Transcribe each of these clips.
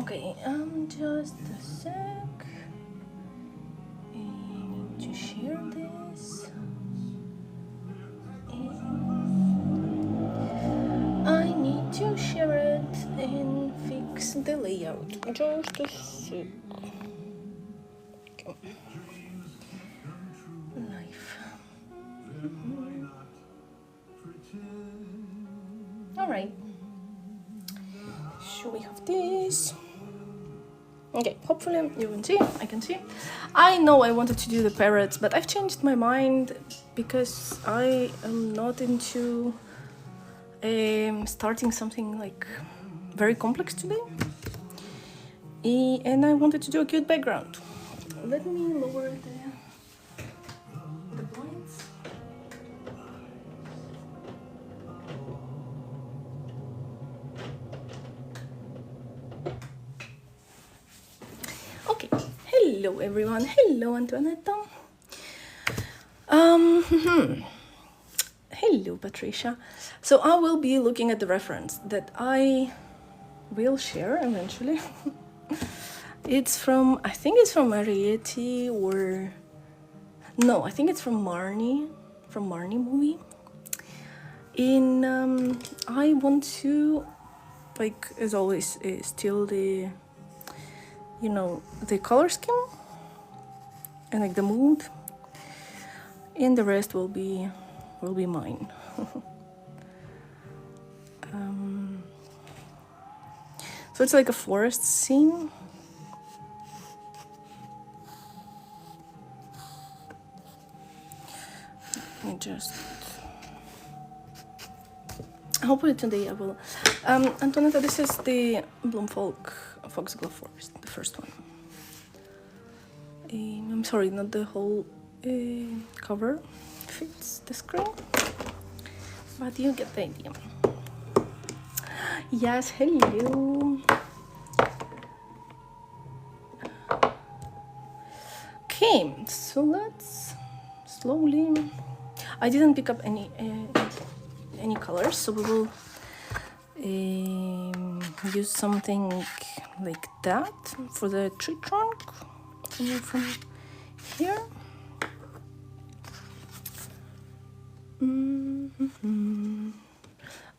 Okay, just a sec. I need to share this. And I need to share it and fix the layout. Just a sec. Okay. Life. Alright. Should we have this? Okay, hopefully you can see, I can see. I know I wanted to do the parrots, but I've changed my mind because I am not into starting something like very complex today. And I wanted to do a cute background. Let me lower the blinds. Okay, hello everyone, hello Antoinetta. Hello Patricia. So I will be looking at the reference that I will share eventually. It's from, I think it's from Ariete or... No, I think it's from Marnie movie. I want to, like, as always, steal the, you know, the color scheme and like the mood, and the rest will be mine. So it's like a forest scene. Hopefully today I will. Antonetta, this is the Bloomfolk Foxglove Forest, the first one. I'm sorry, not the whole cover fits the screen, but you get the idea. Yes, hello. Okay, so let's slowly. I didn't pick up any colors, so we will use something like that for the tree trunk from here.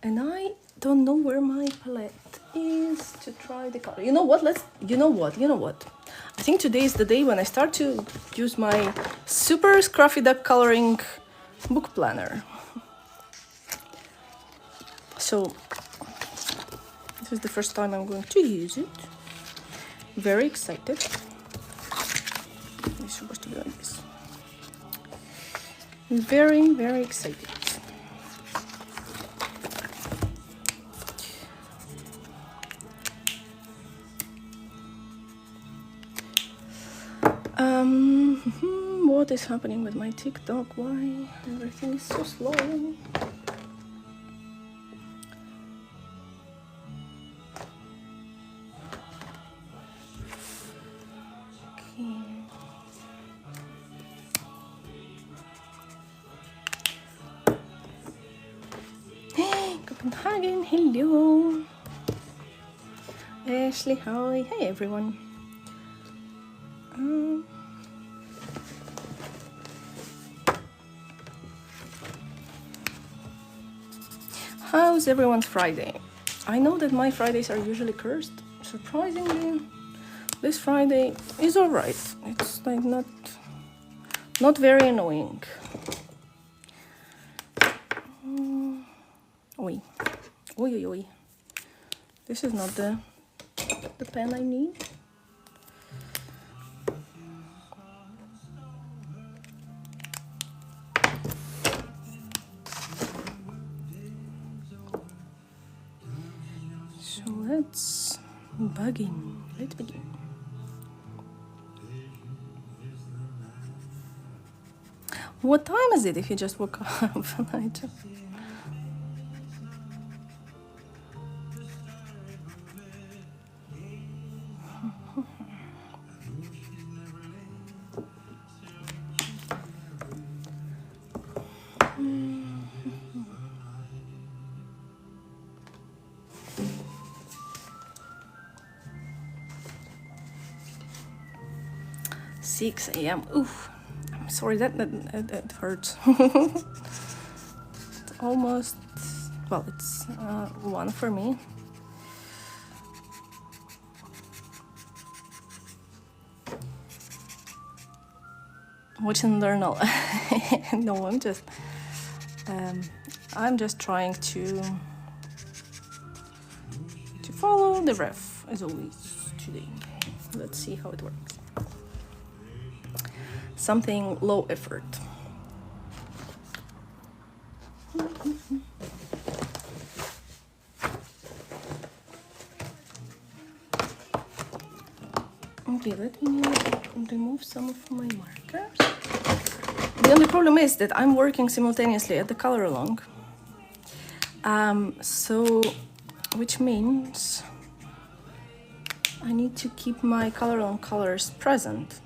And I don't know where my palette is to try the color. You know what? You know what? I think today is the day when I start to use my super scruffy duck coloring book planner. So this is the first time I'm going to use it. Very excited. It's supposed to be like this. Very, very excited. What is happening with my TikTok? Why everything is so slow? Copenhagen, hello. Ashley, hi. Hey everyone. How's everyone's Friday? I know that my Fridays are usually cursed. Surprisingly, this Friday is alright. It's like not very annoying. Oi. This is not the pen I need. So let's begin. What time is it if you just woke up? I just... 6 a.m. Oof, I'm sorry, that hurts. It's almost, well, it's 1 for me. Watch and learn all. No, I'm just trying to follow the ref as always today. Let's see how it works. Something low effort. Okay, let me remove some of my markers. The only problem is that I'm working simultaneously at the color along. Which means I need to keep my color along colors present.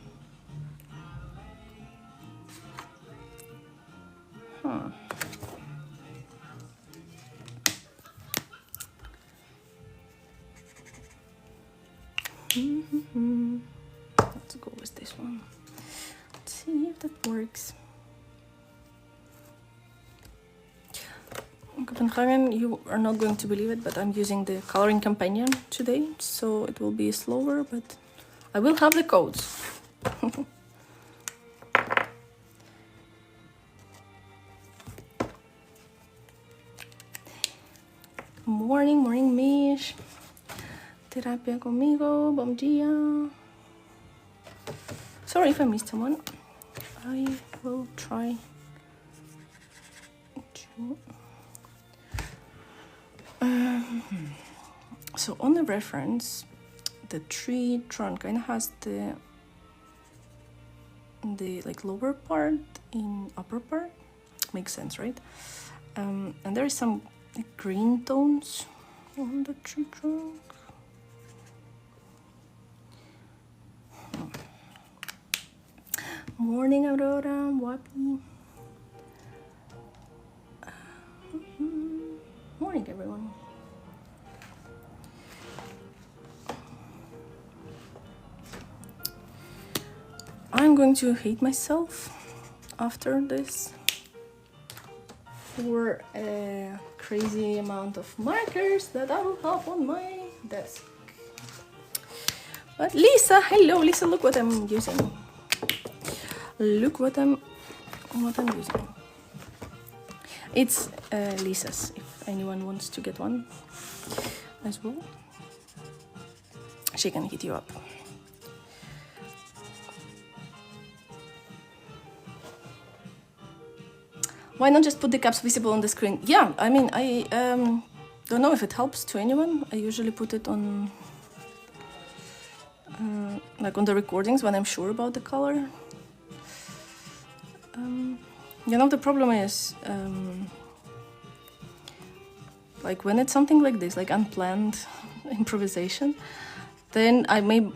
Let's go with this one. Let's see if that works. Copenhagen, you are not going to believe it, but I'm using the coloring companion today, so it will be slower, but I will have the codes. Morning, Mish. Terapia conmigo, bom dia. Sorry if I missed someone. I will try to... So on the reference, the tree trunk kind of has the like lower part in upper part. Makes sense, right? And there is some green tones on the tree trunk. Morning, Aurora, Wapi. Morning, everyone. I'm going to hate myself after this for a crazy amount of markers that I will have on my desk. But Lisa, hello, Lisa, look what I'm using. Look what I'm using. It's Lisa's, if anyone wants to get one as well. She can hit you up. Why not just put the caps visible on the screen? Yeah, I mean, I don't know if it helps to anyone. I usually put it on, like on the recordings when I'm sure about the color. You know, the problem is, like when it's something like this, like unplanned improvisation, then I'm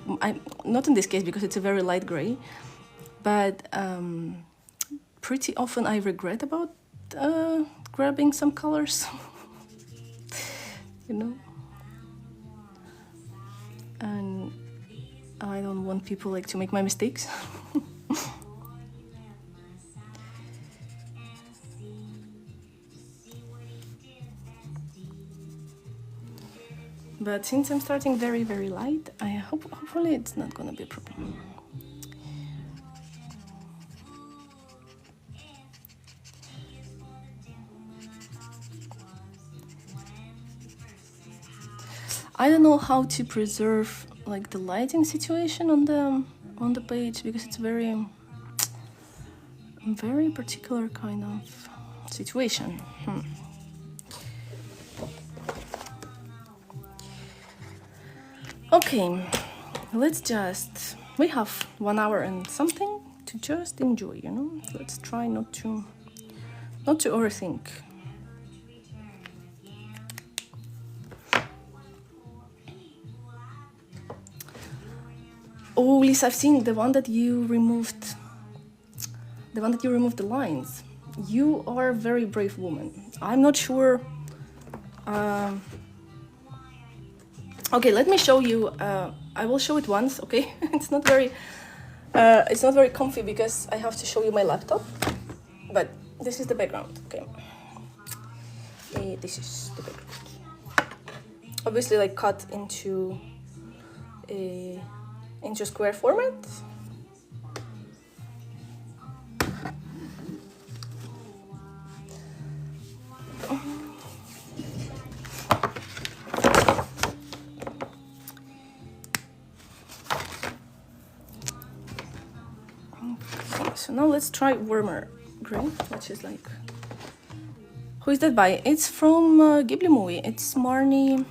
not in this case because it's a very light gray, but pretty often I regret about grabbing some colors, you know, and I don't want people like to make my mistakes. But since I'm starting very, very light, hopefully it's not gonna be a problem. I don't know how to preserve like the lighting situation on the page because it's very particular kind of situation. Okay, we have 1 hour and something to just enjoy, you know. Let's try not to overthink. Oh, Lisa, I've seen the one that you removed. The one that you removed the lines. You are a very brave woman. I'm not sure. Okay, let me show you. I will show it once, okay? It's not very It's not very comfy because I have to show you my laptop, but this is the background, okay? This is the background. Obviously, like cut into square format. Okay, so now let's try warmer green, which is like, who is that by? It's from Ghibli movie. It's Marnie,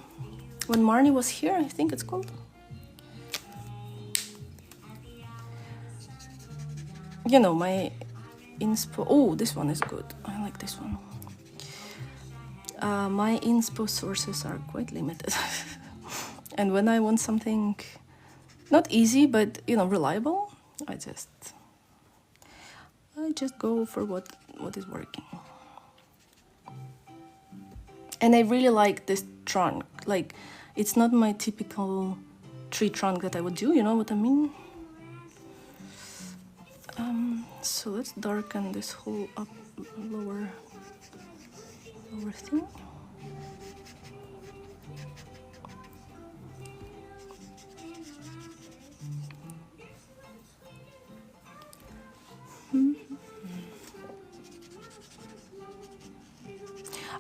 when Marnie was here, I think it's called. You know, my inspo. Oh, this one is good. I like this one. My inspo sources are quite limited. And when I want something not easy, but you know, reliable, I just go for what is working. And I really like this trunk. Like, it's not my typical tree trunk that I would do, you know what I mean? So let's darken this whole lower thing.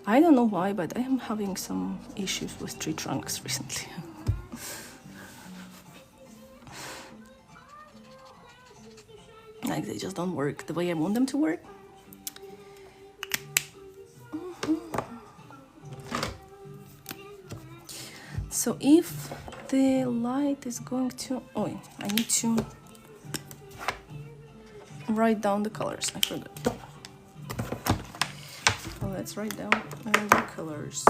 I don't know why, but I am having some issues with tree trunks recently. Like, they just don't work the way I want them to work. So if the light is going to... Oh, I need to write down the colors. I forgot. Well, let's write down the colors.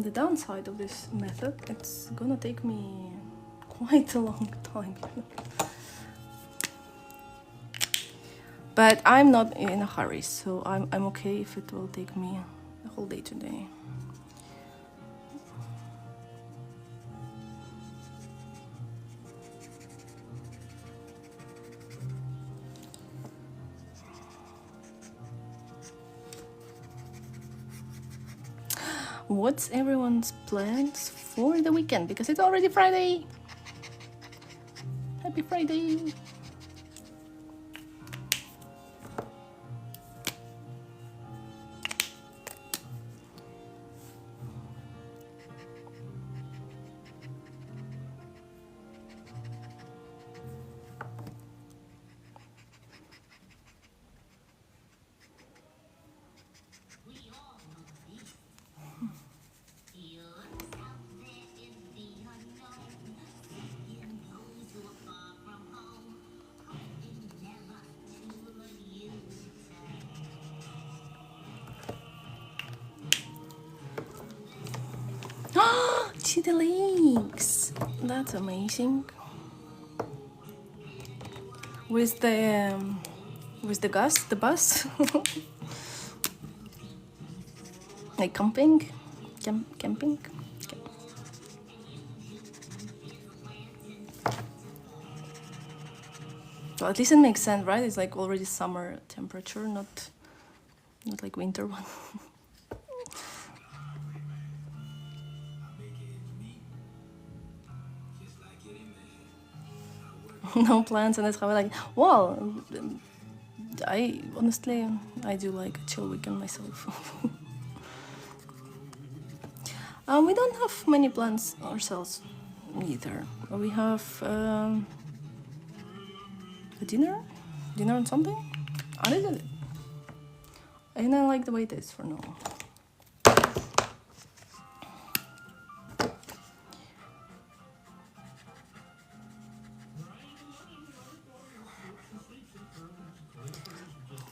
The downside of this method, it's gonna take me quite a long time. But I'm not in a hurry, so I'm okay if it will take me the whole day today. What's everyone's plans for the weekend? Because it's already Friday. Happy Friday. See the legs. That's amazing. With the bus, like camping. Well, at least it makes sense, right? It's like already summer temperature, not like winter one. No plans, and that's how I like. Well, I honestly do like a chill weekend myself. We don't have many plans ourselves either. We have a dinner and something. I did it, and I like the way it is for now.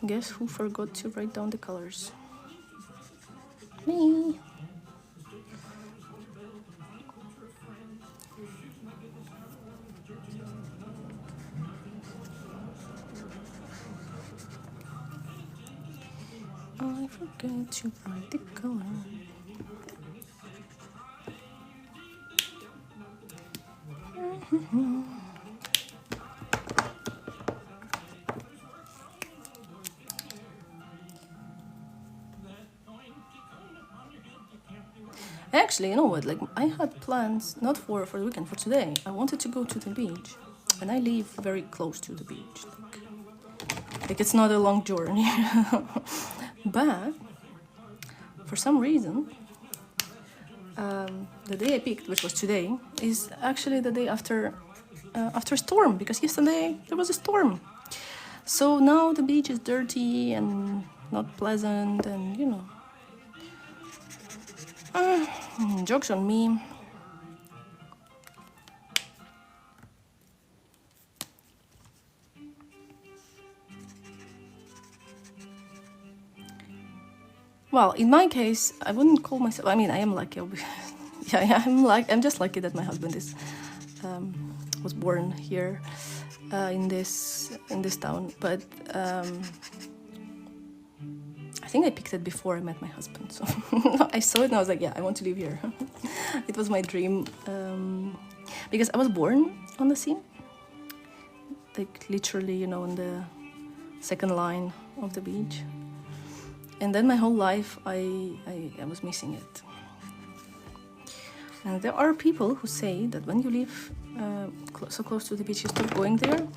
Guess who forgot to write down the colors? Me. I forget to write the color. Actually, you know what? Like, I had plans not for the weekend, for today. I wanted to go to the beach, and I live very close to the beach. Like it's not a long journey, but for some reason, the day I picked, which was today, is actually the day after a storm, because yesterday there was a storm. So now the beach is dirty and not pleasant, and you know, joke's on me. Well, in my case, I wouldn't call myself. I mean, I am lucky. Yeah, I'm just lucky that my husband is was born here in this town. But I think I picked it before I met my husband. So I saw it and I was like, yeah, I want to live here. It was my dream because I was born on the sea, like literally, you know, on the second line of the beach. And then my whole life, I was missing it. And there are people who say that when you live so close to the beach, you stop going there.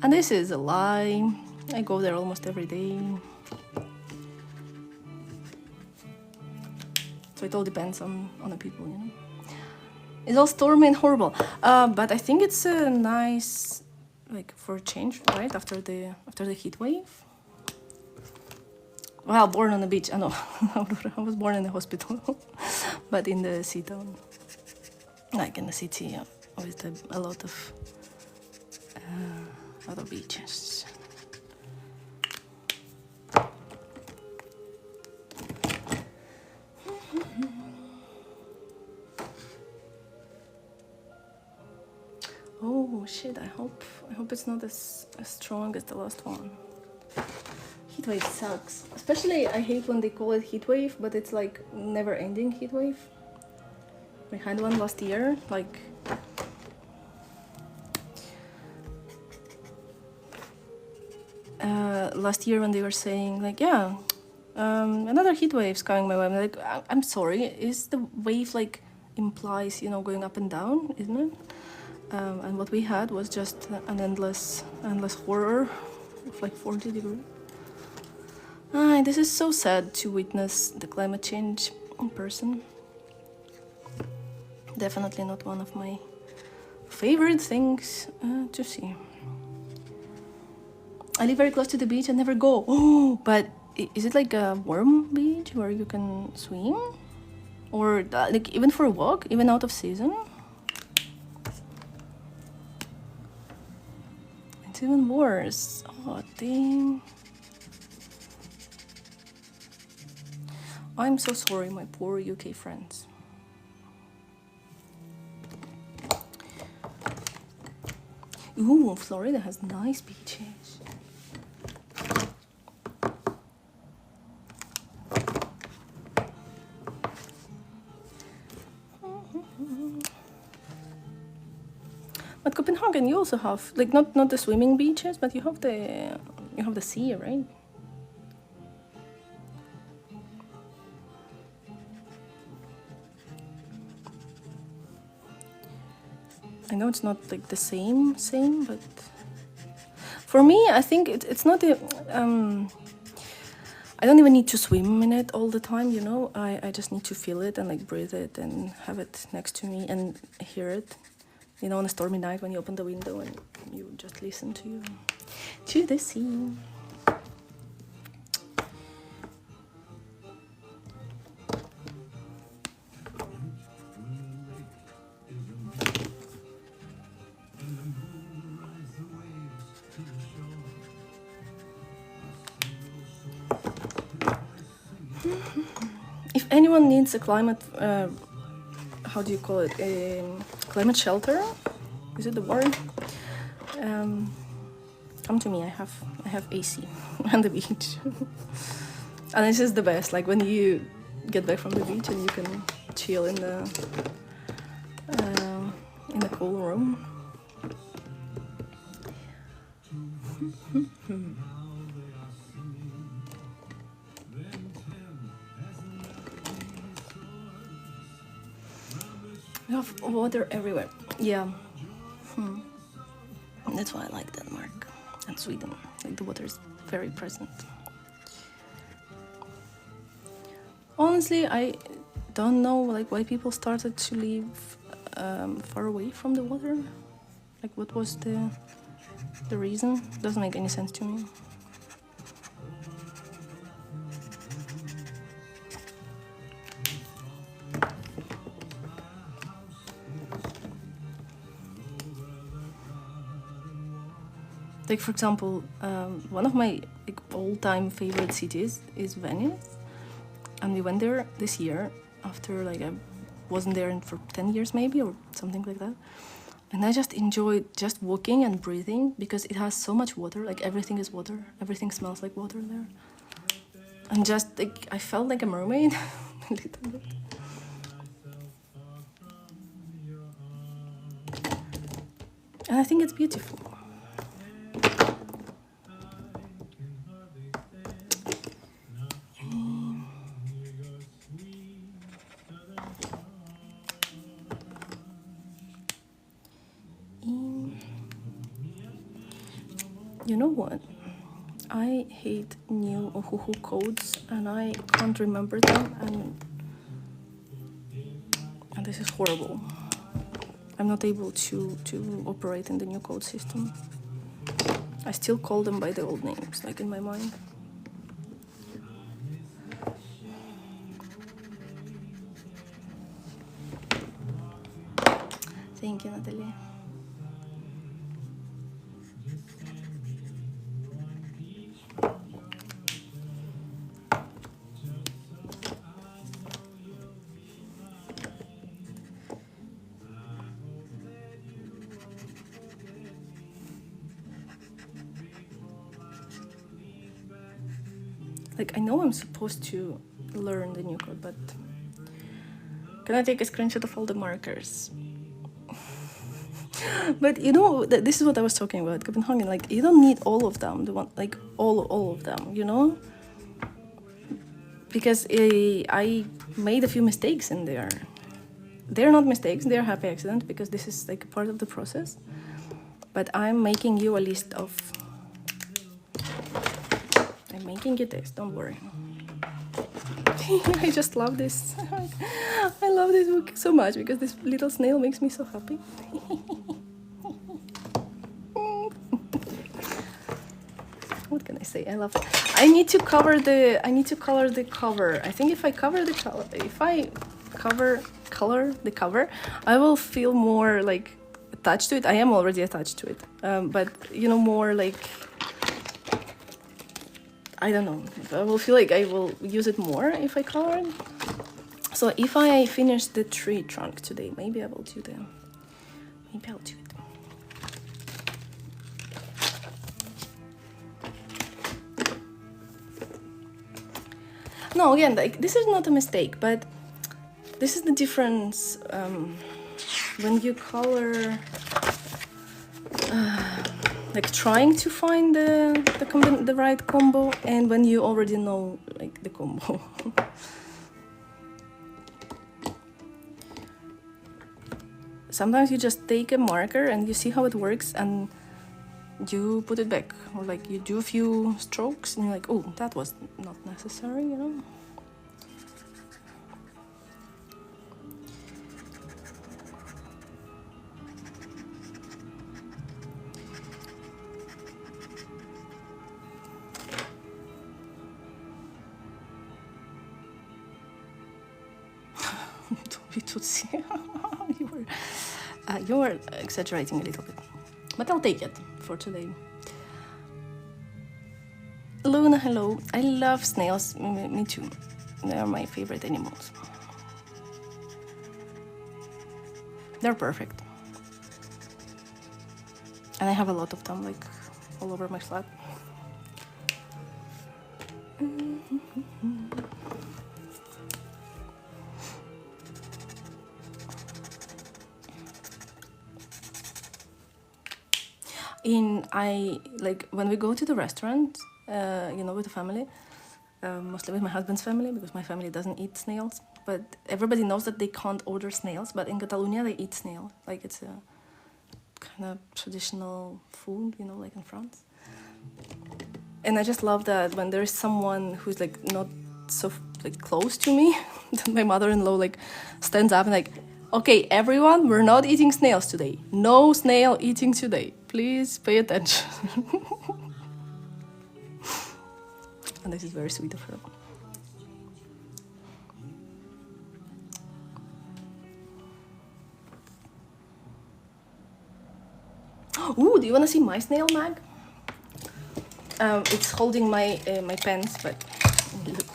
And this is a lie. I go there almost every day. So it all depends on the people, you know. It's all stormy and horrible. But I think it's a nice, like, for a change, right? After the heat wave. Well, born on the beach, I know. I was born in a hospital, but in the sea town. Like in the city, with a lot of other beaches. Oh shit! I hope it's not as strong as the last one. Heatwave sucks. Especially, I hate when they call it heatwave, but it's like never-ending heatwave. We had one last year, like last year when they were saying like, yeah, another heatwave's coming my way. I'm like, I'm sorry, is the wave like implies, you know, going up and down, isn't it? And what we had was just an endless horror of like 40 degrees. This is so sad to witness the climate change in person. Definitely not one of my favorite things to see. I live very close to the beach and never go. Oh, but is it like a warm beach where you can swim? Or like even for a walk, even out of season? It's even worse. Oh, damn. I'm so sorry, my poor UK friends. Ooh, Florida has nice beaches. But Copenhagen, you also have like not the swimming beaches, but you have the sea, right? I know it's not like the same, but for me, I think it's not the. I don't even need to swim in it all the time, you know. I just need to feel it and like breathe it and have it next to me and hear it. You know, on a stormy night when you open the window and you just listen to the sea. If anyone needs a climate, how do you call it? A climate shelter? Is it the word? Come to me. I have AC on the beach. And this is the best, like when you get back from the beach and you can chill in the cool room. We have water everywhere. Yeah. That's why I like Denmark and Sweden. Like the water is very present. Honestly, I don't know like why people started to live far away from the water. Like what was the reason? Doesn't make any sense to me. Like for example, one of my like, all-time favorite cities is Venice, and we went there this year after like I wasn't there for 10 years maybe or something like that, and I just enjoyed just walking and breathing because it has so much water. Like everything is water, everything smells like water there, and just like I felt like a mermaid a little bit. And I think it's beautiful. You know what? I hate new Ohuhu codes and I can't remember them, and this is horrible. I'm not able to operate in the new code system. I still call them by the old names, like in my mind. Thank you, Natalie. Like, I know I'm supposed to learn the new code, but can I take a screenshot of all the markers? But you know, this is what I was talking about, Copenhagen. Like, you don't need all of them, like all of them, you know? Because I made a few mistakes in there. They're not mistakes, they're happy accident, because this is like a part of the process. But I'm making you a list of... I'm making you this, don't worry. I just love this. I love this book so much because this little snail makes me so happy. What can I say? I love it. I need to color the cover. I think if I color the cover, I will feel more like attached to it. I am already attached to it, but you know, more like, I don't know. I will feel like I will use it more if I color it. So if I finish the tree trunk today, maybe I will do the. Maybe I'll do it. No, again, like this is not a mistake, but this is the difference when you color. Like trying to find the right combo, and when you already know like the combo. Sometimes you just take a marker and you see how it works and you put it back, or like you do a few strokes and you're like, oh, that was not necessary, you know. You were exaggerating a little bit, but I'll take it for today. Luna, hello. I love snails. Me too. They are my favorite animals. They're perfect. And I have a lot of them, like, all over my flat. Like when we go to the restaurant, you know, with the family, mostly with my husband's family, because my family doesn't eat snails. But everybody knows that they can't order snails. But in Catalonia, they eat snail. Like it's a kind of traditional food, you know, like in France. And I just love that when there is someone who's like not so like close to me, that my mother-in-law like stands up and like, okay, everyone, we're not eating snails today. No snail eating today. Please pay attention. And this is very sweet of her. Ooh, do you want to see my snail mag? It's holding my my pens, but look.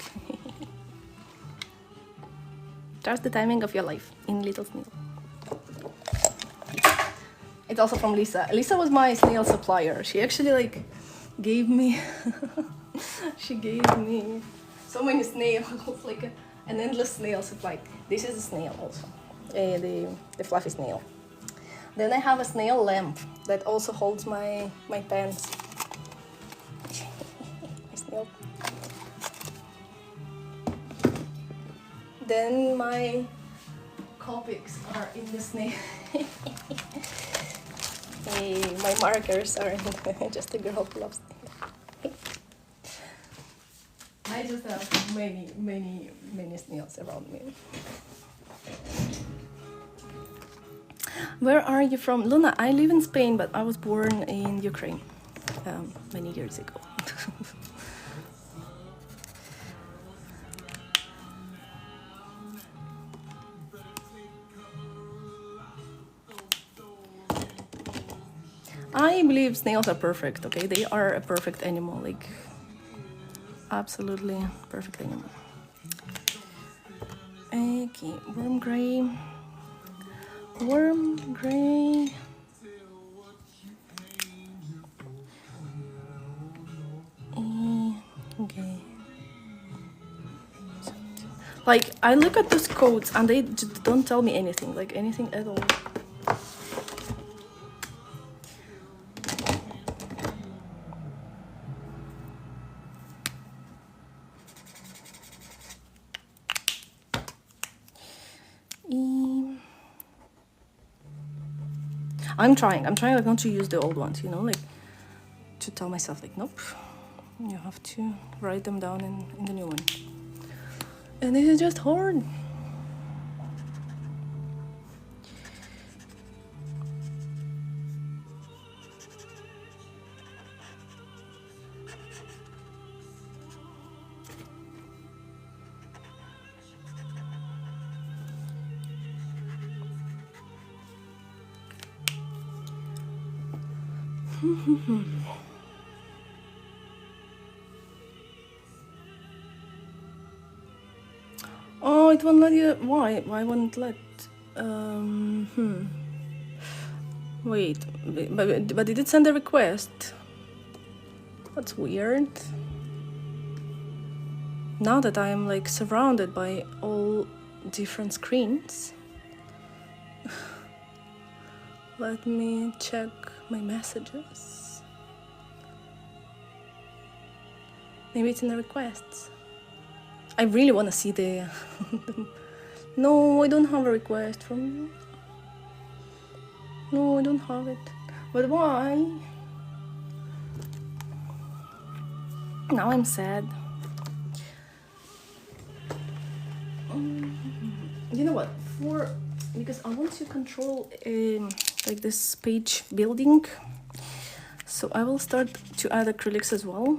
Trust the timing of your life in Little Snail. It's also from Lisa. Lisa was my snail supplier. She actually like gave me she gave me so many snails, like an endless snail supply. This is a snail also, the fluffy snail. Then I have a snail lamp that also holds my pens. My snail. Then my Copics are in the snail. Hey, my markers are in just a girl who loves snails. I just have many snails around me. Where are you from? Luna, I live in Spain, but I was born in Ukraine many years ago. I believe snails are perfect, okay? They are a perfect animal, like absolutely perfect animal. Okay, warm gray. Warm gray. Okay. Like, I look at those codes and they just don't tell me anything, like anything at all. I'm trying like not to use the old ones, you know, like to tell myself like, nope, you have to write them down in the new one. And this is just hard. Oh, it won't let you. Why won't let? Wait, but it did send a request. That's weird. Now that I'm like surrounded by all different screens, let me check my messages. Maybe it's in the requests. I really want to see the... No, I don't have a request from you. No, I don't have it. But why? Now I'm sad. You know what? Because I want to control like this page building, so I will start to add acrylics as well.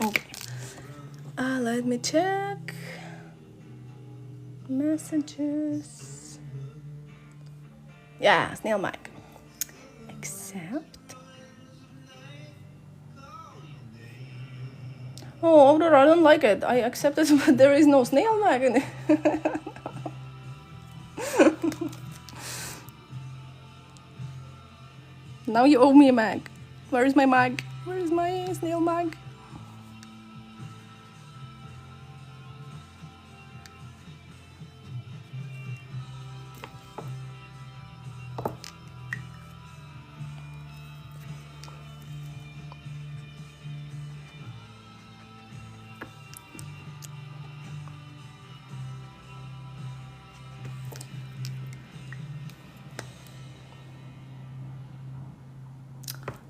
Okay. Let me check messages. Yeah, snail mag. Accept. Oh, Aurora, I don't like it. I accept it, but there is no snail mag in it. Now you owe me a mag. Where is my mag? Where is my snail mag?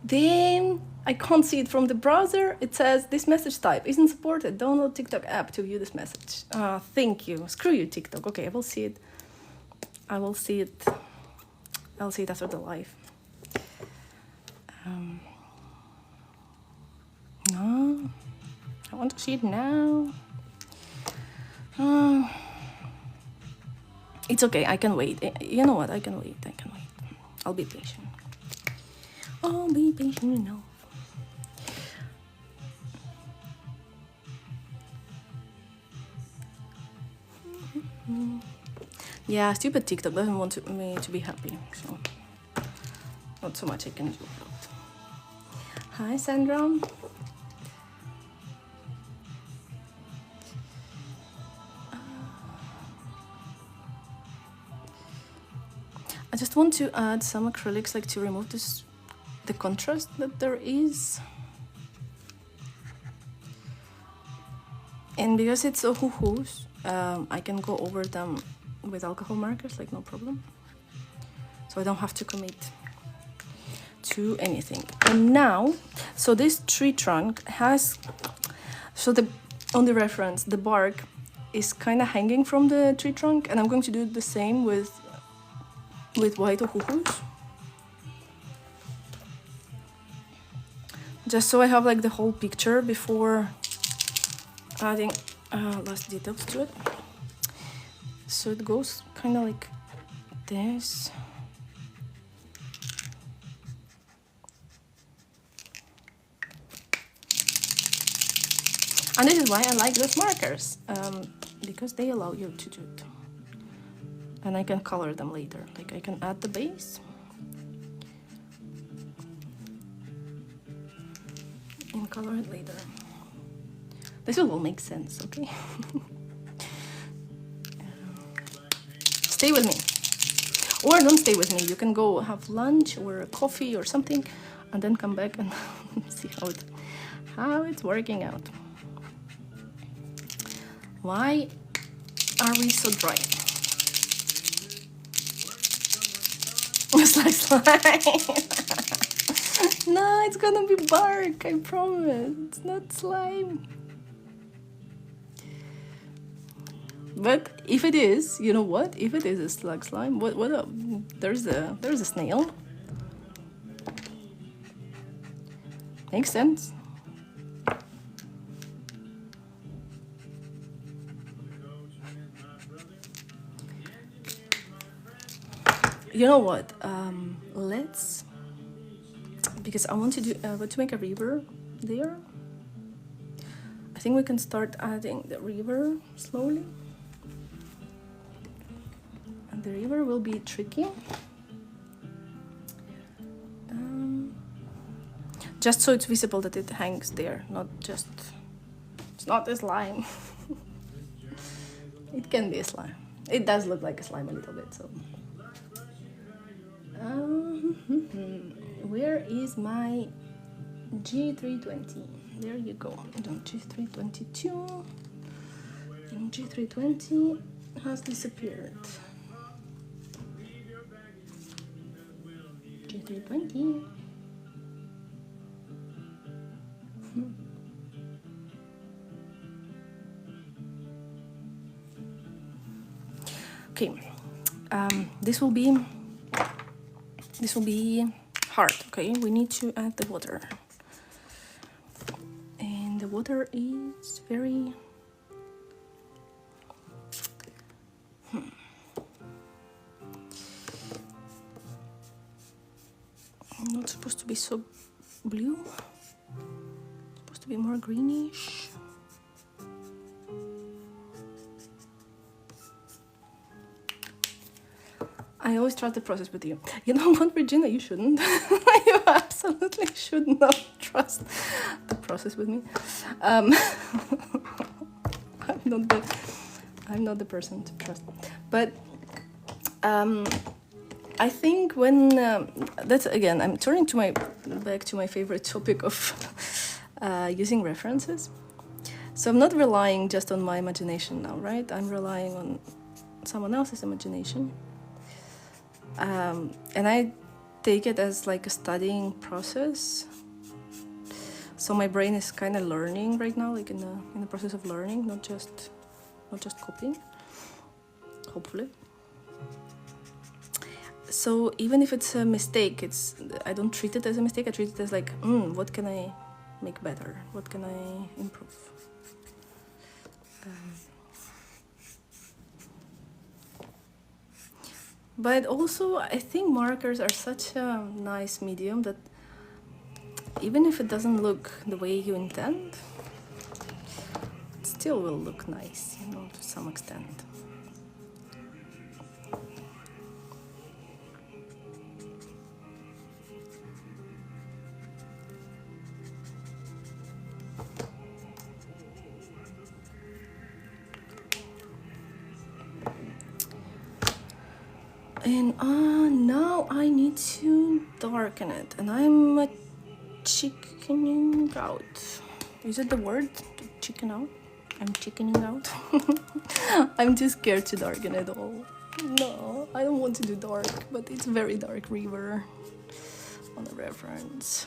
Then I can't see it from the browser. It says this message type isn't supported. Download TikTok app to view this message. Thank you. Screw you, TikTok. Okay, I will see it. I'll see it after the live. No, I want to see it now. It's okay. I can wait. You know what? I can wait. I'll be patient. I'll be patient enough. Yeah, stupid TikTok doesn't want me to be happy, so not so much I can do about it. Hi, Sandra. I just want to add some acrylics, like to remove the contrast that there is. And because it's Ohuhu's, I can go over them with alcohol markers, like no problem. So I don't have to commit to anything. And now, so this tree trunk has, so on the reference, the bark is kind of hanging from the tree trunk, and I'm going to do the same with white Ohuhus. Just so I have like the whole picture before adding last details to it. So it goes kind of like this. And this is why I like those markers, because they allow you to do it. And I can color them later, like I can add the base and color it later. This will all make sense, okay? Stay with me. Or don't stay with me. You can go have lunch or a coffee or something and then come back and see how it's working out. Why are we so dry? It's like slime. No, it's gonna be bark, I promise. It's not slime. But if it is, you know what? If it is a slug slime, what up? There's a snail. Makes sense. You know what? Let's, because I want to do to make a river there. I think we can start adding the river slowly. And the river will be tricky. Just so it's visible that it hangs there, not just, it's not a slime. It can be a slime. It does look like a slime a little bit, so. Where is my G320? There you go. G322. And G320 has disappeared. G320. Okay. This will be hard. Okay, we need to add the water, and the water is very not supposed to be so blue. It's supposed to be more greenish. I always trust the process with you. You know what, Regina? You shouldn't. You absolutely should not trust the process with me. I'm not the person to trust. But I think when that's again, I'm turning to back to my favorite topic of using references. So I'm not relying just on my imagination now, right? I'm relying on someone else's imagination. And I take it as like a studying process. So my brain is kind of learning right now, like in the process of learning, not just copying, hopefully. So even if it's a mistake, I don't treat it as a mistake. I treat it as like, what can I make better? What can I improve? But also, I think markers are such a nice medium that even if it doesn't look the way you intend, it still will look nice, you know, to some extent. And now I need to darken it, and I'm chickening out. Is it the word? Chicken out? I'm chickening out. I'm too scared to darken it all. No, I don't want to do dark, but it's very dark river on the reference.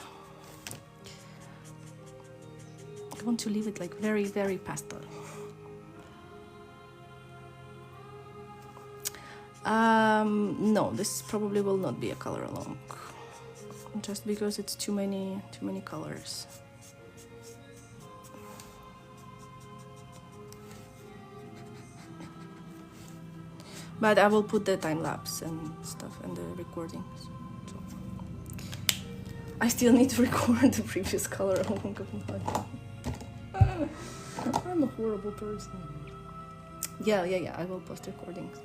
I want to leave it like very, very pastel. No, this probably will not be a color along, just because it's too many colors. But I will put the time lapse and stuff and the recordings. So I still need to record the previous color along. I'm a horrible person. Yeah. I will post recordings.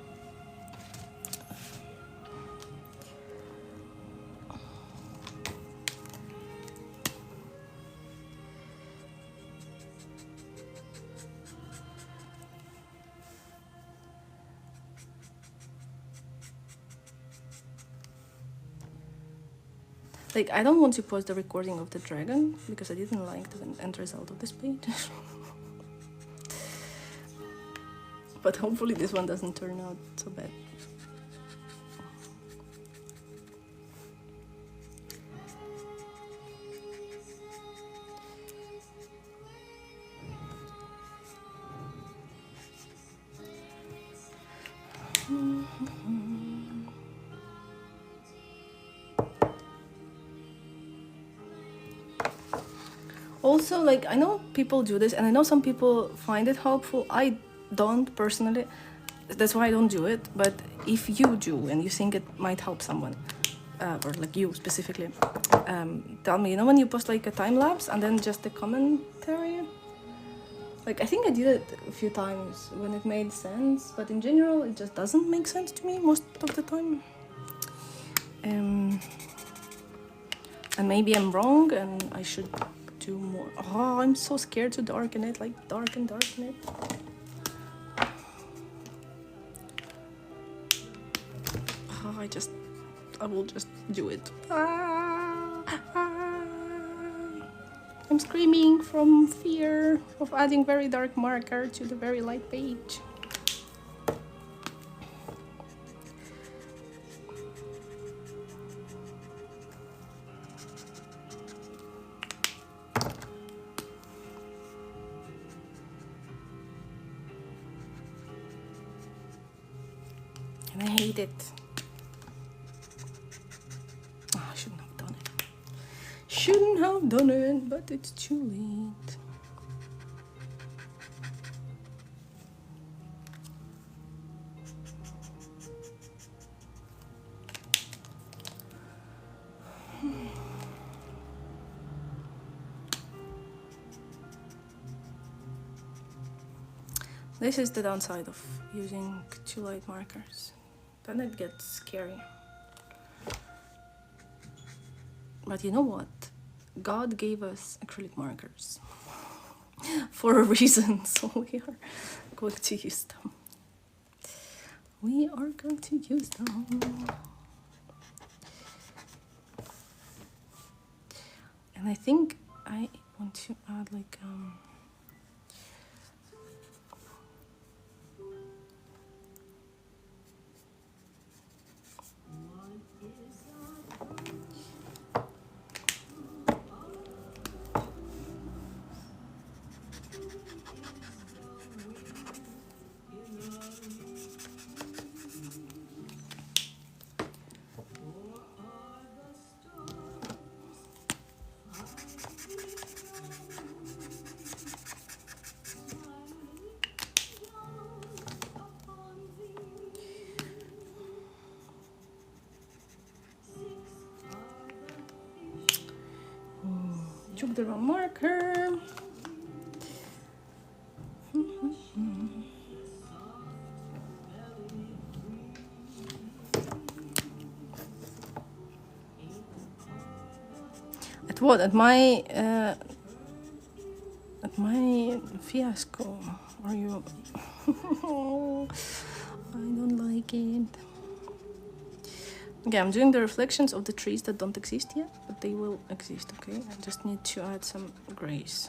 Like, I don't want to post the recording of the dragon because I didn't like the end result of this page. But hopefully this one doesn't turn out so bad. Also, like, I know people do this, and I know some people find it helpful. I don't personally. That's why I don't do it. But if you do and you think it might help someone, or like you specifically, tell me. You know, when you post like a time lapse and then just a commentary. Like, I think I did it a few times when it made sense, but in general, it just doesn't make sense to me most of the time. And maybe I'm wrong, and I should do more. Oh, I'm so scared to darken it, like darken it. Oh, I will just do it. I'm screaming from fear of adding very dark marker to the very light page. And I hate it. Oh, I shouldn't have done it. Shouldn't have done it, but it's too late. This is the downside of using too light markers. then it gets scary. But you know what? God gave us acrylic markers for a reason, so we are going to use them. We are going to use them. And I think I want to add like Jupiter marker. At what? At my fiasco? Are you? I don't like it. Okay, I'm doing the reflections of the trees that don't exist yet, but they will exist, okay? I just need to add some grace.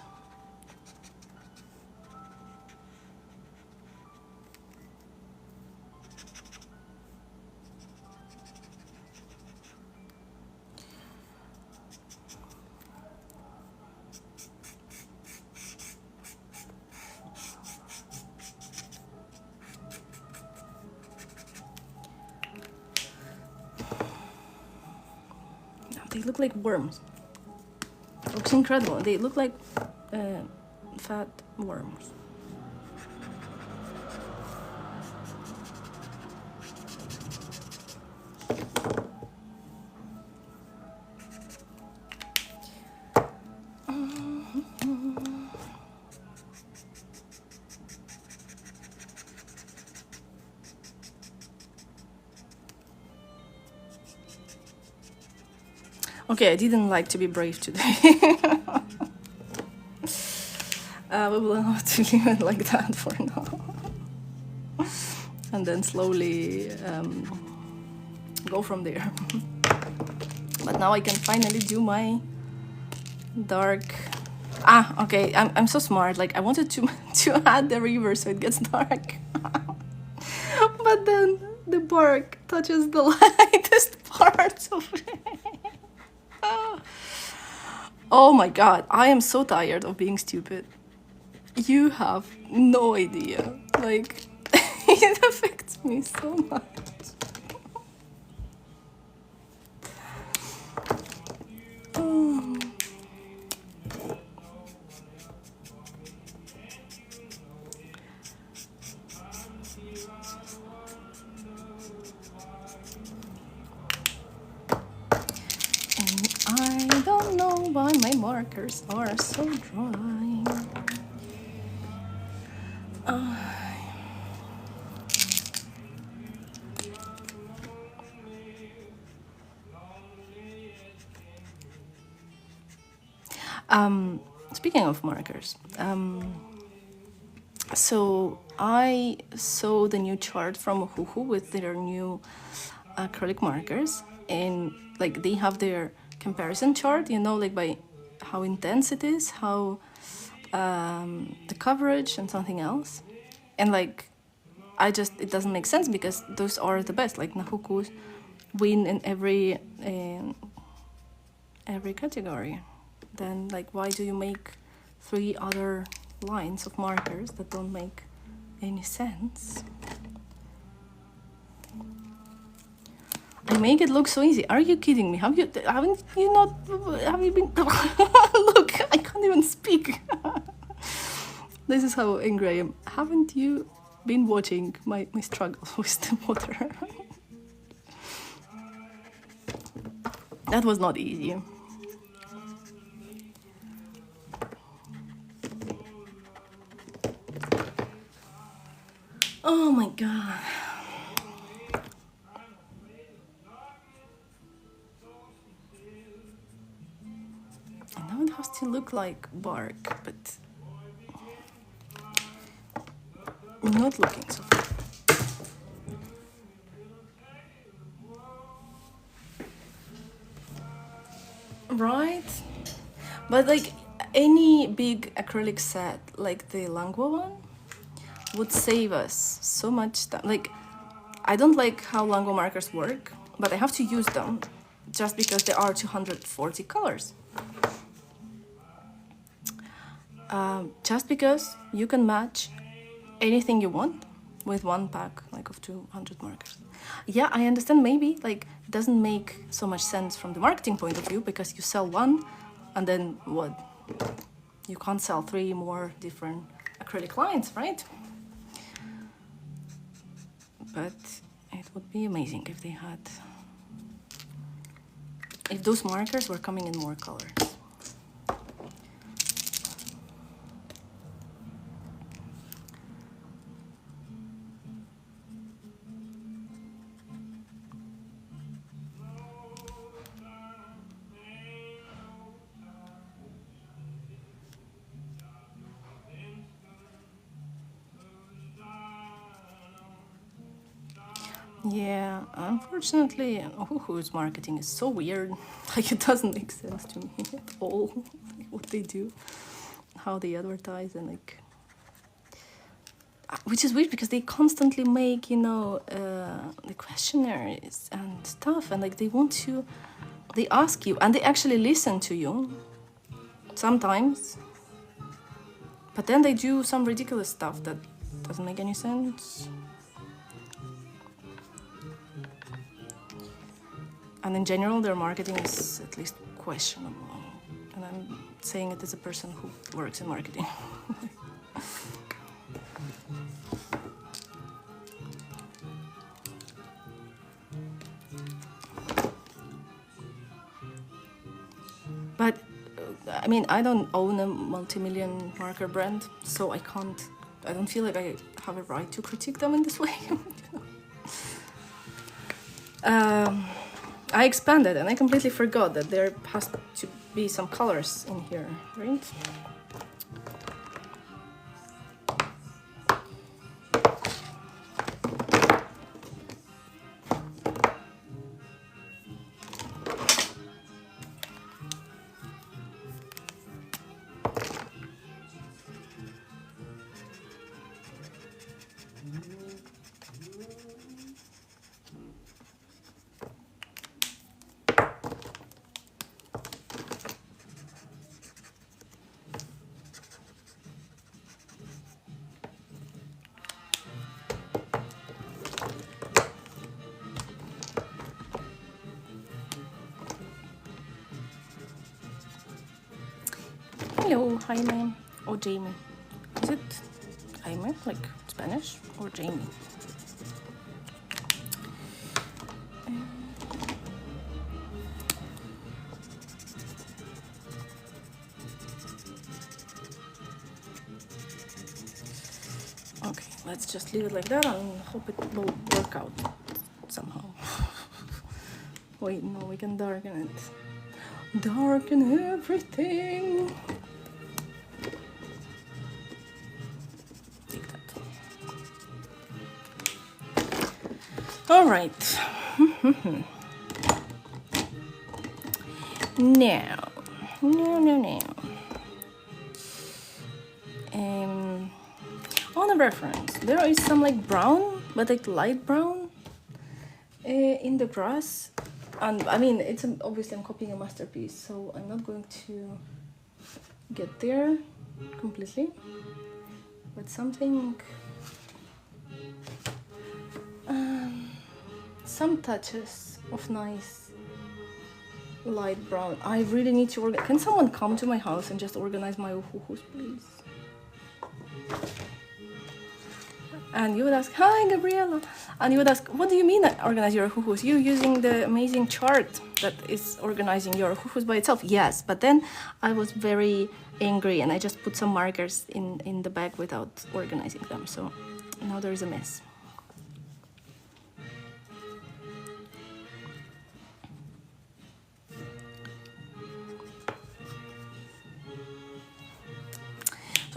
They look like worms. Looks incredible. They look like fat worms. Okay, I didn't like to be brave today. We will have to leave it like that for now. And then slowly go from there. But now I can finally do my dark... okay, I'm so smart. Like, I wanted to add the river so it gets dark. But then the bark touches the lightest parts of it. Oh my god, I am so tired of being stupid. You have no idea. Like, it affects me so much. Oh. And I don't know why my markers are so dry. Speaking of markers, so I saw the new chart from Ohuhu with their new acrylic markers, and like they have their comparison chart, you know, like by how intense it is, how the coverage and something else, and like it doesn't make sense because those are the best. Like Nahuku win in every category. Then like why do you make 3 other lines of markers that don't make any sense? I make it look so easy. Are you kidding me? Have you been look, I can't even speak. This is how angry I am. Haven't you been watching my struggle with the water? That was not easy. Oh my god. look like bark, but not looking so far. Right? But like any big acrylic set, like the Langua one, would save us so much time. Like, I don't like how Langua markers work, but I have to use them just because there are 240 colors. Just because you can match anything you want with one pack like of 200 markers. Yeah, I understand maybe like it doesn't make so much sense from the marketing point of view because you sell one and then what? You can't sell 3 more different acrylic lines, right? But it would be amazing if they had, if those markers were coming in more colors. Yeah, unfortunately, Ohuhu's marketing is so weird. Like, it doesn't make sense to me at all. Like, what they do, how they advertise, and like, which is weird because they constantly make, you know, the questionnaires and stuff, and like they want to, they ask you, and they actually listen to you sometimes. But then they do some ridiculous stuff that doesn't make any sense. And in general, their marketing is at least questionable. And I'm saying it as a person who works in marketing. But, I mean, I don't own a multi-million marker brand, so I don't feel like I have a right to critique them in this way. I expanded and I completely forgot that there has to be some colors in here, right? Hello, Jaime, or Jamie. Is it Jaime, like Spanish, or Jamie? Okay, let's just leave it like that and hope it will work out somehow. Wait, no, we can darken it. Darken everything. Take that. All right. Now. On the reference, there is some like brown, but like light brown in the grass. And I mean, obviously I'm copying a masterpiece, so I'm not going to get there completely. But something, some touches of nice light brown. I really need to organize. Can someone come to my house and just organize my Ohuhus, please? And you would ask, hi, Gabriela. And you would ask, what do you mean organize your Ohuhus? You're using the amazing chart that is organizing your Ohuhus by itself. Yes, but then I was very angry and I just put some markers in the bag without organizing them. So now there is a mess.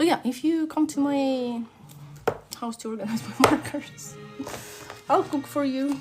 So yeah, if you come to my house to organize my markers, I'll cook for you.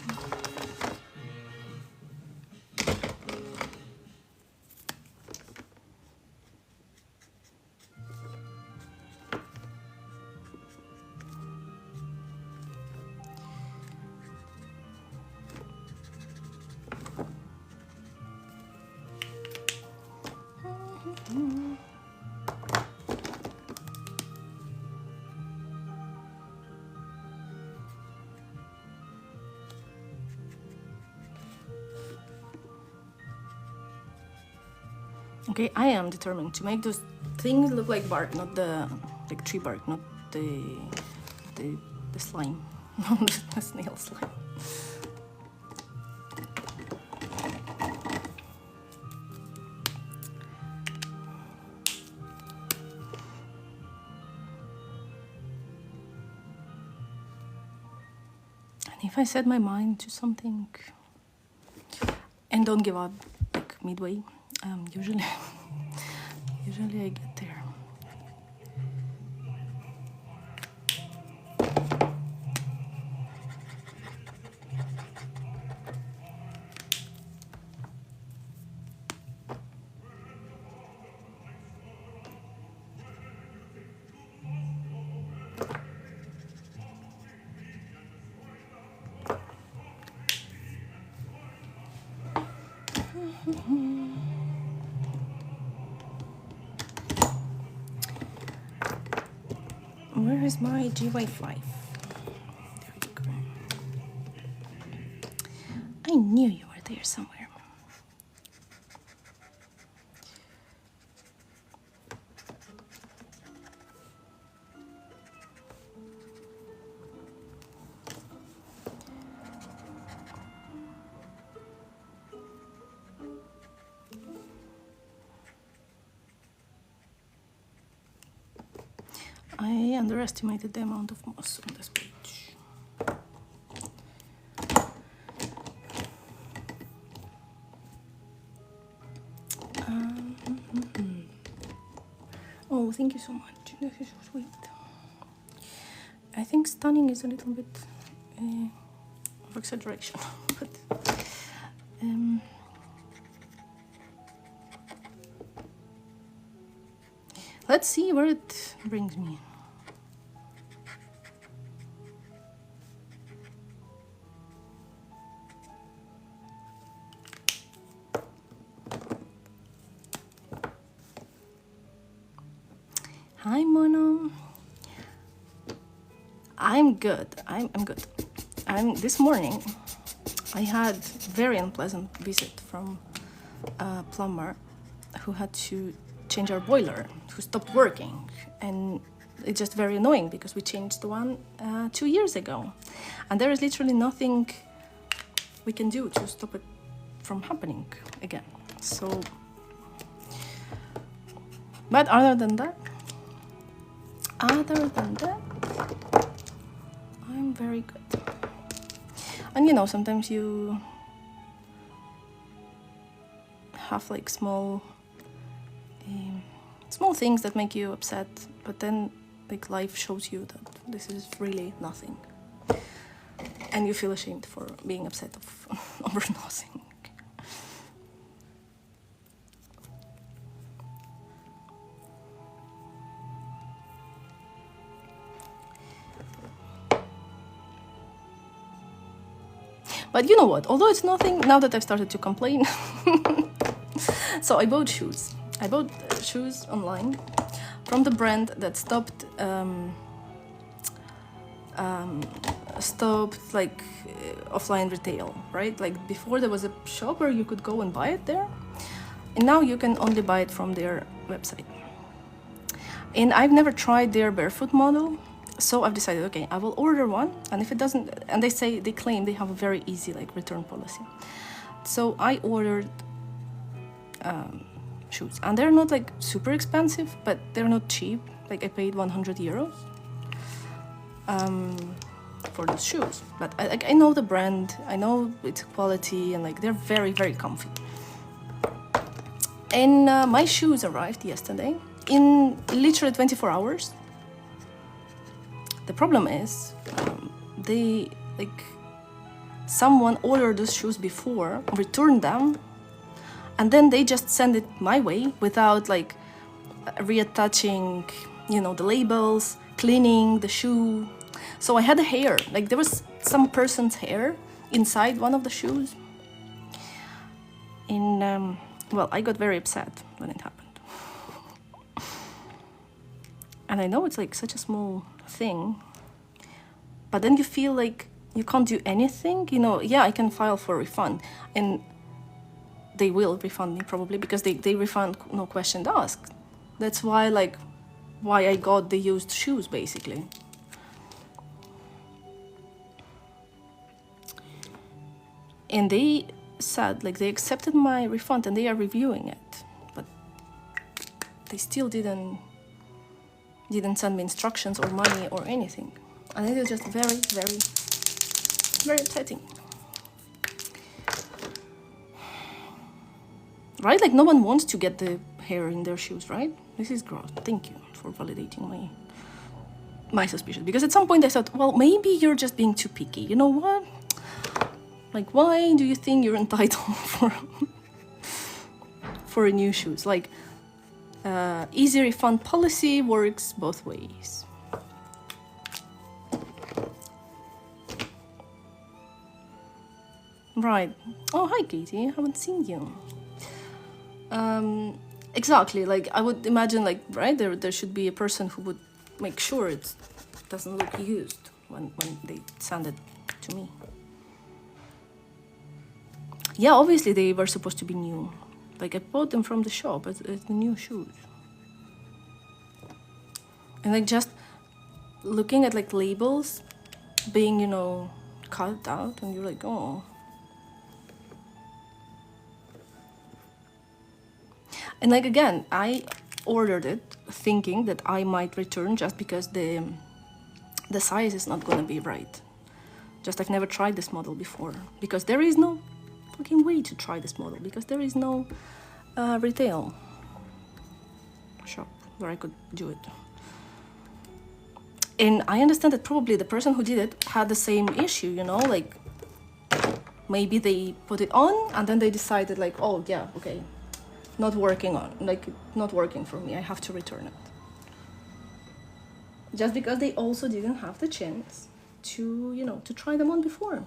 Okay, I am determined to make those things look like bark, not the like tree bark, not the slime, the snail slime. And if I set my mind to something and don't give up like midway, usually I get there. Where is my GY5? There you go. I knew you were there somewhere. I underestimated the amount of moss on this page. Oh, thank you so much. This is so sweet. I think stunning is a little bit of exaggeration, but let's see where it brings me. Hi, Mono. I'm good. I'm good. This morning I had very unpleasant visit from a plumber who had to change our boiler, who stopped working, and it's just very annoying because we changed the one 2 years ago, and there is literally nothing we can do to stop it from happening again. So, but other than that, I'm very good. And you know, sometimes you have like small things that make you upset, but then like life shows you that this is really nothing, and you feel ashamed for being upset over nothing. But you know what? Although it's nothing, now that I've started to complain, so I bought shoes. I bought shoes online from the brand that stopped like offline retail, right? Like before there was a shop where you could go and buy it there, and now you can only buy it from their website. And I've never tried their barefoot model, so I've decided, okay, I will order one, and if it doesn't, and they claim they have a very easy like return policy. So I ordered shoes, and they're not like super expensive, but they're not cheap. Like I paid 100 euros for those shoes, but I know the brand, I know its quality, and like they're very, very comfy. And my shoes arrived yesterday, in literally 24 hours. The problem is, they, like, someone ordered those shoes before, returned them, and then they just send it my way without, like, reattaching, you know, the labels, cleaning the shoe. So I had a hair, like there was some person's hair inside one of the shoes. Well, I got very upset when it happened. And I know it's like such a small thing, but then you feel like you can't do anything, you know. Yeah, I can file for a refund, and they will refund me probably, because they refund, no questions asked. That's why, like, why I got the used shoes, basically. And they said, like, they accepted my refund and they are reviewing it, but they still didn't send me instructions or money or anything. And it is just very, very, very upsetting. Right? Like, no one wants to get the hair in their shoes, right? This is gross. Thank you for validating my suspicion. Because at some point I thought, well, maybe you're just being too picky. You know what? Like, why do you think you're entitled for a new shoes? Like, easy refund policy works both ways. Right. Oh, hi, Katie. I haven't seen you. Exactly. Like, I would imagine, like, right, there should be a person who would make sure it doesn't look used when they send it to me. Yeah, obviously they were supposed to be new. Like, I bought them from the shop as the new shoes. And like, just looking at, like, labels being, you know, cut out, and you're like, oh. And like, again, I ordered it thinking that I might return just because the size is not gonna be right. Just, I've never tried this model before, because there is no fucking way to try this model, because there is no retail shop where I could do it. And I understand that probably the person who did it had the same issue, you know, like, maybe they put it on and then they decided, like, oh yeah, okay, not working for me, I have to return it. Just because they also didn't have the chance to, you know, to try them on before.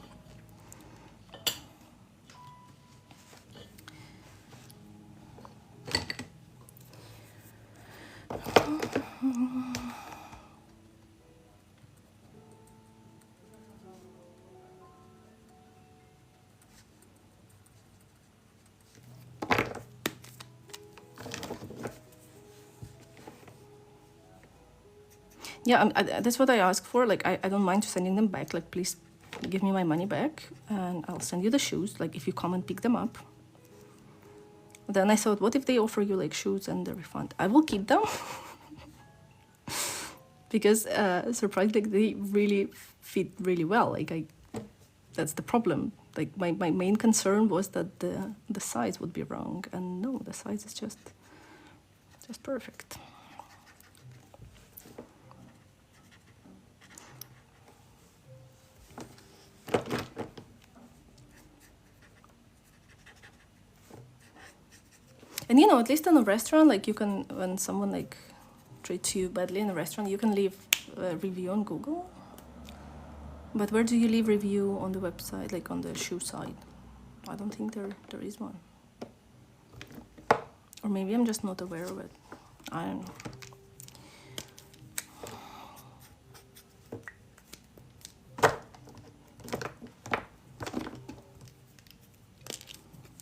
Yeah, that's what I asked for. Like, I don't mind sending them back. Like, please give me my money back and I'll send you the shoes, like, if you come and pick them up. Then I thought, what if they offer you, like, shoes and the refund? I will keep them. Because surprisingly, they really fit really well. Like, that's the problem. Like, my main concern was that the size would be wrong, and no, the size is just perfect. And you know, at least in a restaurant, like, you can, when someone, like, treats you badly in a restaurant, you can leave a review on Google. But where do you leave review on the website, like on the shoe side? I don't think there is one. Or maybe I'm just not aware of it. I don't know.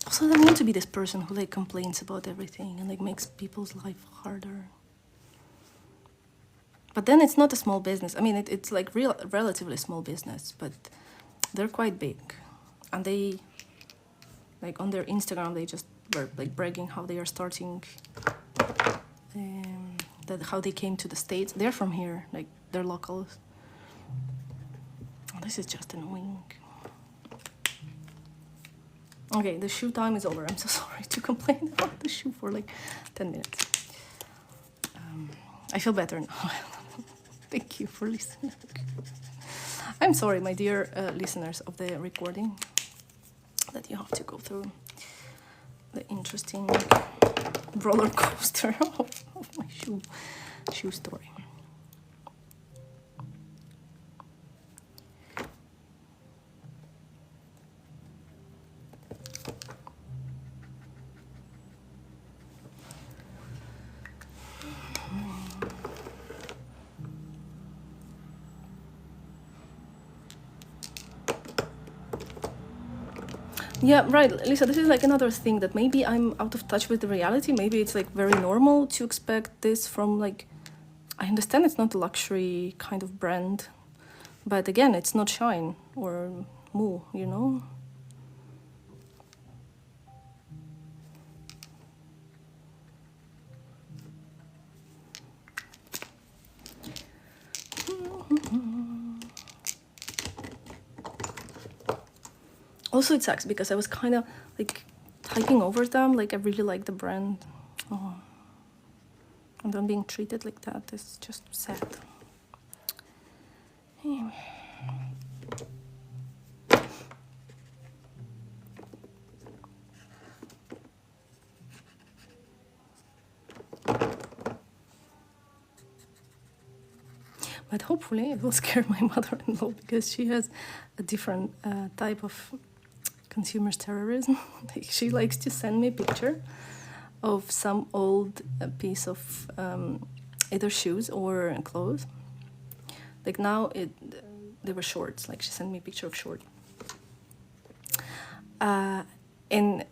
Also, I don't want to be this person who, like, complains about everything and, like, makes people's life harder. But then it's not a small business. I mean, it's like relatively small business, but they're quite big. And they, like, on their Instagram, they just were, like, bragging how they are starting, how they came to the States. They're from here, like, they're locals. Oh, this is just annoying. Okay, the shoe time is over. I'm so sorry to complain about the shoe for, like, 10 minutes. I feel better now. Thank you for listening. I'm sorry, my dear listeners of the recording, that you have to go through the interesting roller coaster of my shoe story. Yeah, right, Lisa, this is like another thing that maybe I'm out of touch with the reality. Maybe it's like very normal to expect this from like, I understand it's not a luxury kind of brand, but again, it's not Shine or Moo, you know? Also, it sucks because I was kind of like typing over them. Like, I really like the brand. Oh. And then being treated like that is just sad. Yeah. But hopefully it will scare my mother-in-law because she has a different type of consumer's terrorism. Like, she likes to send me a picture of some old piece of either shoes or clothes. Like now they were shorts, like she sent me a picture of short. And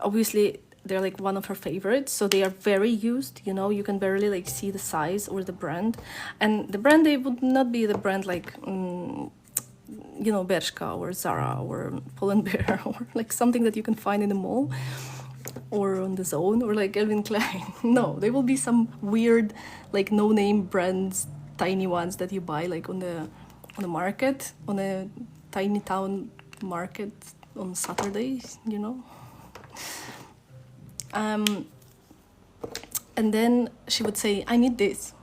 obviously they're like one of her favorites, so they are very used, you know, you can barely like see the size or the brand. And the brand, they would not be the brand like you know, Bershka or Zara or Pull & Bear or like something that you can find in the mall or on the Zone or like Calvin Klein. No, they will be some weird like no-name brands, tiny ones that you buy like on the market, on a tiny town market on Saturdays, you know. And then she would say, I need this.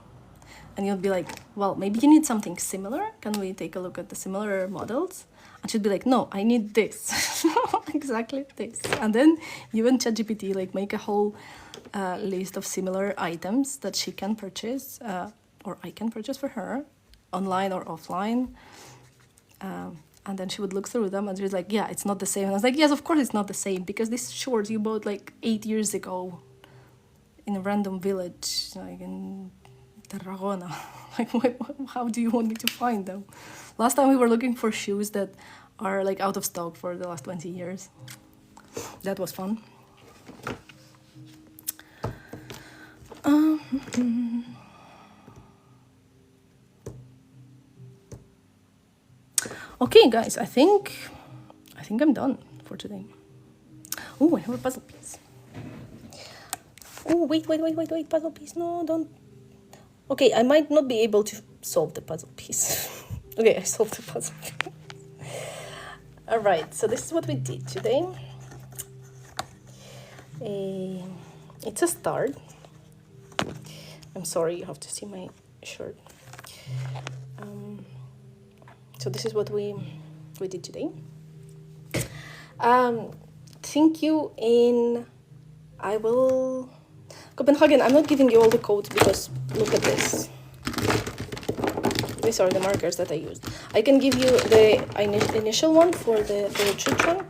And you'd be like, well, maybe you need something similar. Can we take a look at the similar models? And she'd be like, no, I need this. Exactly this. And then you and ChatGPT like make a whole list of similar items that she can purchase, or I can purchase for her, online or offline. And then she would look through them and she's like, yeah, it's not the same. And I was like, yes, of course it's not the same, because these shorts you bought like 8 years ago in a random village, like in Tarragona. Like, how do you want me to find them? Last time we were looking for shoes that are like out of stock for the last 20 years. That was fun. Okay, guys, I think I'm done for today. Oh, I have a puzzle piece. Oh, wait, puzzle piece. No, don't. Okay, I might not be able to solve the puzzle piece. Okay, I solved the puzzle piece. All right, so this is what we did today. It's a star. I'm sorry, you have to see my shirt. So this is what we did today. Thank you I will... Copenhagen, I'm not giving you all the codes because look at this. These are the markers that I used. I can give you the initial one for the tree trunk.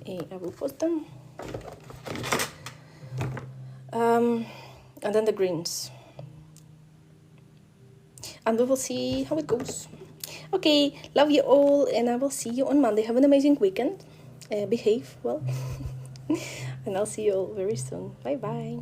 I will post them. And then the greens. And we will see how it goes. Okay, love you all, and I will see you on Monday. Have an amazing weekend. Behave well. And I'll see you all very soon. Bye bye.